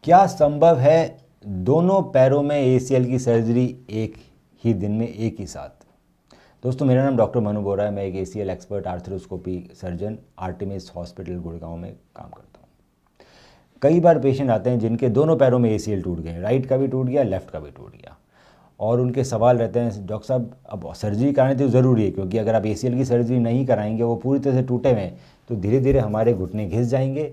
क्या संभव है दोनों पैरों में ACL की सर्जरी एक ही दिन में एक ही साथ? दोस्तों, मेरा नाम डॉक्टर मनु बोरा है। मैं एक ACL expert arthroscopy surgeon Artemis hospital Gurgaon में काम करता हूँ। कई बार पेशेंट आते हैं जिनके दोनों पैरों में ACL टूट गए, राइट का भी टूट गया, लेफ्ट का भी टूट गया, और उनके सवाल रहते हैं, डॉक्टर साहब अब सर्जरी करानी तो ज़रूरी है, क्योंकि अगर आप ACL की सर्जरी नहीं कराएंगे, वो पूरी तरह से टूटे हुए हैं, तो धीरे धीरे हमारे घुटने घिस जाएंगे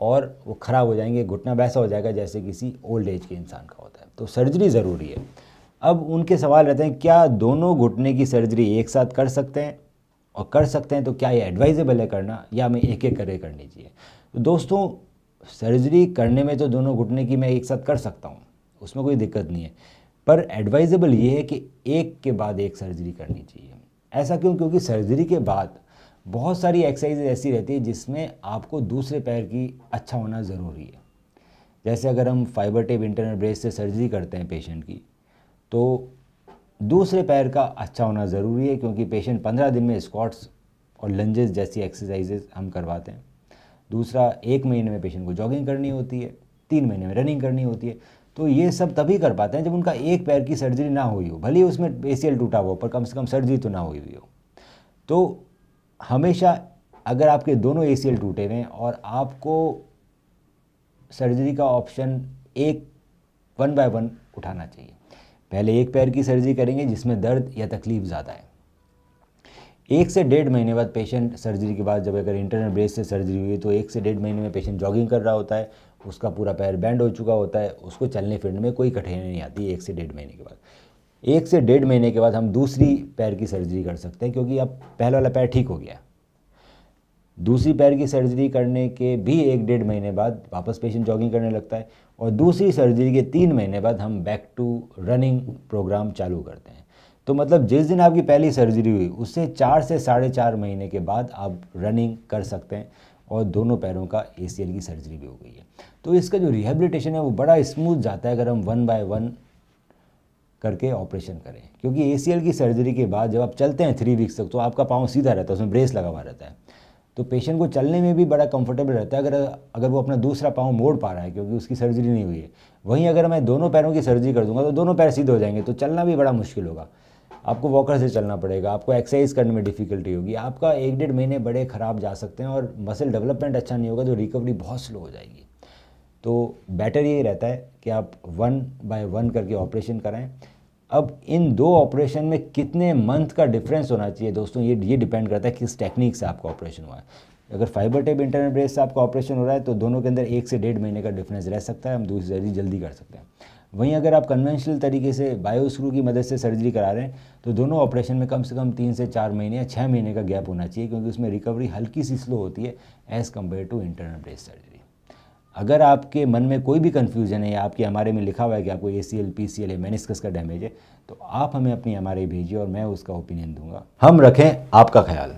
और वो ख़राब हो जाएंगे। घुटना वैसा हो जाएगा जैसे किसी ओल्ड एज के इंसान का होता है। तो सर्जरी ज़रूरी है। अब उनके सवाल रहते हैं, क्या दोनों घुटने की सर्जरी एक साथ कर सकते हैं, और कर सकते हैं तो क्या ये एडवाइजेबल है करना, या हमें एक एक करके करनी चाहिए? तो दोस्तों, सर्जरी करने में तो दोनों घुटने की मैं एक साथ कर सकता हूँ, उसमें कोई दिक्कत नहीं है, पर एडवाइजेबल ये है कि एक के बाद एक सर्जरी करनी चाहिए। ऐसा क्यों? क्योंकि सर्जरी के बाद बहुत सारी एक्सरसाइज ऐसी रहती है जिसमें आपको दूसरे पैर की अच्छा होना ज़रूरी है। जैसे अगर हम फाइबर टेप इंटरनल ब्रेस से सर्जरी करते हैं पेशेंट की, तो दूसरे पैर का अच्छा होना ज़रूरी है, क्योंकि पेशेंट 15 दिन में स्क्वाट्स और लंजेस जैसी एक्सरसाइजेज हम करवाते हैं। दूसरा, 1 महीने में पेशेंट को जॉगिंग करनी होती है, 3 महीने में रनिंग करनी होती है। तो ये सब तभी कर पाते हैं जब उनका एक पैर की सर्जरी ना हुई हो, भले ही उसमें ACL टूटा हो, पर कम से कम सर्जरी तो ना हुई हो। तो हमेशा अगर आपके दोनों ACL टूटे हुए हैं और आपको सर्जरी का ऑप्शन 1 बाय 1 उठाना चाहिए। पहले एक पैर की सर्जरी करेंगे जिसमें दर्द या तकलीफ ज़्यादा है। 1 से 1.5 महीने बाद पेशेंट सर्जरी के बाद, जब अगर इंटरनल ब्रेस से सर्जरी हुई है, तो 1 से 1.5 महीने में पेशेंट जॉगिंग कर रहा होता है, उसका पूरा पैर बैंड हो चुका होता है, उसको चलने फिरने में कोई कठिनाई नहीं आती 1 से 1.5 महीने के बाद। 1 से 1.5 महीने के बाद हम दूसरी पैर की सर्जरी कर सकते हैं, क्योंकि अब पहला वाला पैर ठीक हो गया। दूसरी पैर की सर्जरी करने के भी 1-1.5 महीने बाद वापस पेशेंट जॉगिंग करने लगता है, और दूसरी सर्जरी के 3 महीने बाद हम बैक टू रनिंग प्रोग्राम चालू करते हैं। तो मतलब जिस दिन आपकी पहली सर्जरी हुई उससे 4 से 4.5 महीने के बाद आप रनिंग कर सकते हैं, और दोनों पैरों का ACL की सर्जरी भी हो गई है। तो इसका जो रिहेबिलिटेशन है वो बड़ा स्मूथ जाता है अगर हम 1 बाय 1 करके ऑपरेशन करें, क्योंकि ACL की सर्जरी के बाद जब आप चलते हैं 3 वीक्स तक, तो आपका पाँव सीधा रहता है, उसमें ब्रेस लगा हुआ रहता है, तो पेशेंट को चलने में भी बड़ा कंफर्टेबल रहता है अगर वो अपना दूसरा पाँव मोड़ पा रहा है, क्योंकि उसकी सर्जरी नहीं हुई है। वहीं अगर मैं दोनों पैरों की सर्जरी कर दूंगा तो दोनों पैर सीधे हो जाएंगे, तो चलना भी बड़ा मुश्किल होगा। आपको वॉकर से चलना पड़ेगा, आपको एक्सरसाइज करने में डिफ़िकल्टी होगी, आपका 1-1.5 महीने बड़े ख़राब जा सकते हैं, और मसल डेवलपमेंट अच्छा नहीं होगा, तो रिकवरी बहुत स्लो हो जाएगी। तो बेटर ये रहता है कि आप 1 बाय 1 करके ऑपरेशन कराएं। अब इन 2 ऑपरेशन में कितने मंथ का डिफरेंस होना चाहिए दोस्तों, ये डिपेंड करता है किस टेक्निक से आपका ऑपरेशन हुआ है। अगर फाइबर टेप इंटरनल ब्रेस से आपका ऑपरेशन हो रहा है तो दोनों के अंदर 1 से 1.5 महीने का डिफरेंस रह सकता है, हम दूसरी सर्जरी जल्दी कर सकते हैं। वहीं अगर आप कन्वेंशनल तरीके से बायो स्क्रू की मदद से सर्जरी करा रहे हैं तो दोनों ऑपरेशन में कम से कम 3 से 4 महीने या 6 महीने का गैप होना चाहिए, क्योंकि उसमें रिकवरी हल्की सी स्लो होती है as compared to internal brace surgery. अगर आपके मन में कोई भी कन्फ्यूजन है, या आपके MRI में लिखा हुआ है कि आपको ACL, PCL या मेनिस्कस का डैमेज है, तो आप हमें अपनी MRI भेजिए और मैं उसका ओपिनियन दूंगा। हम रखें आपका ख्याल।